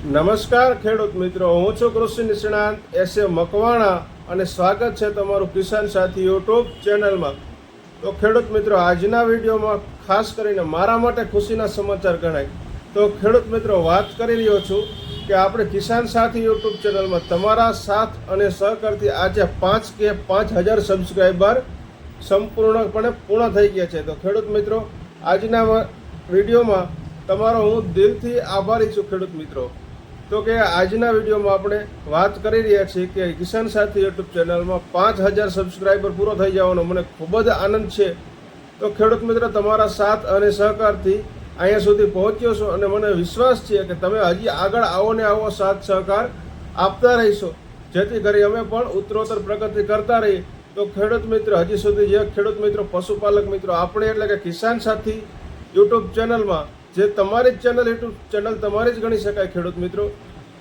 નમસ્કાર ખેડૂત મિત્રો, હું છું કૃષિ નિષ્ણાંત એસ.એ. મકવાણા અને સ્વાગત છે તમારું કિસાન સાથી યુટ્યુબ ચેનલમાં। તો ખેડૂત મિત્રો, આજના વિડીયોમાં ખાસ કરીને મારા માટે ખુશીના સમાચાર ગણાય। તો ખેડૂત મિત્રો, વાત કરી રહ્યો છું કે આપણે કિસાન સાથી યુટ્યુબ ચેનલમાં તમારા સાથ અને સહકારથી આજે 5,000 સબસ્ક્રાઈબર સંપૂર્ણપણે પૂર્ણ થઈ ગયા છે। તો ખેડૂત મિત્રો, આજના વિડીયોમાં તમારો હું દિલથી આભારી છું ખેડૂત મિત્રો। તો કે આજના વિડીયોમાં આપણે વાત કરી રહ્યા છીએ કે કિસાન સાથી યુટ્યુબ ચેનલમાં 5,000 સબસ્ક્રાઈબર પૂરો થઈ જવાનો મને ખૂબ જ આનંદ છે। તો ખેડૂત મિત્રો, તમારા સાથ અને સહકારથી અહીંયા સુધી પહોંચ્યો છો અને મને વિશ્વાસ છે કે તમે હજી આગળ આવો ને આવો સાથ સહકાર આપતા રહીશો, જેથી કરી અમે પણ ઉત્તરોત્તર પ્રગતિ કરતા રહીએ। તો ખેડૂત મિત્રો, હજી સુધી જે ખેડૂત મિત્રો, પશુપાલક મિત્રો, આપણે એટલે કે કિસાન સાથી યુટ્યુબ ચેનલમાં જે તમારી જ યુટ્યુબ ચેનલ તમારી જ ગણી શકાય ખેડૂત મિત્રો।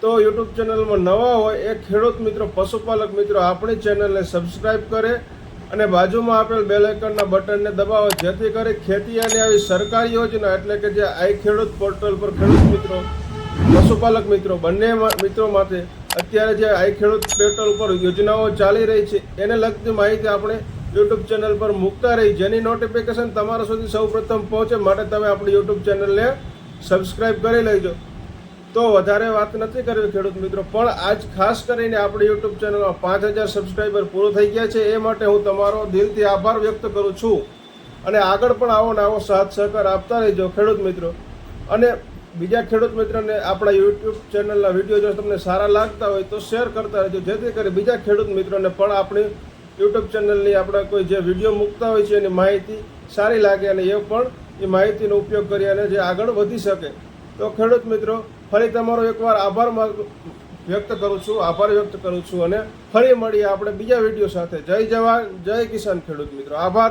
તો યુટ્યુબ ચેનલમાં નવા હોય એ ખેડૂત મિત્રો, પશુપાલક મિત્રો આપણી ચેનલને સબસ્ક્રાઈબ કરે અને બાજુમાં આપેલ બેલ આઇકનના બટનને દબાવો, જેથી કરી ખેતી અને આવી સરકારી યોજના એટલે કે જે આઈ ખેડૂત પોર્ટલ પર ખેડૂત મિત્રો, પશુપાલક મિત્રો બંને મિત્રો માટે અત્યારે જે આઈ ખેડૂત પોર્ટલ પર યોજનાઓ ચાલી રહી છે એને લગતી માહિતી આપણે યુટ્યુબ ચેનલ પર મૂકતા રહી, જેની નોટિફિકેશન તમારા સુધી સૌપ્રથમ પહોંચે માટે તમે આપણી યુટ્યુબ ચેનલને સબસ્ક્રાઈબ કરી લેજો। તો વધારે વાત નથી કરવી ખેડૂત મિત્રો, પણ આજ ખાસ કરીને આપણી યુટ્યુબ ચેનલમાં 5,000 સબસ્ક્રાઈબર પૂરો થઈ ગયા છે, એ માટે હું તમારો દિલથી આભાર વ્યક્ત કરું છું અને આગળ પણ આવો ને આવો સાથ સહકાર આપતા રહેજો ખેડૂત મિત્રો। અને બીજા ખેડૂત મિત્રોને આપણા યુટ્યુબ ચેનલના વિડીયો જો તમને સારા લાગતા હોય તો શેર કરતા રહેજો, જેથી કરી બીજા ખેડૂત મિત્રોને પણ આપણી યુટ્યુબ ચેનલની આપણે કોઈ જે વિડીયો મૂકતા હોય છે એની માહિતી સારી લાગે અને એ પણ એ માહિતીનો ઉપયોગ કરી અને જે આગળ વધી શકે। તો ખેડૂત મિત્રો, ફરી તમારો એકવાર આભાર વ્યક્ત કરું છું અને ફરી મળીએ આપણે બીજા વિડીયો સાથે। જય જવાન, જય કિસાન ખેડૂત મિત્રો, આભાર।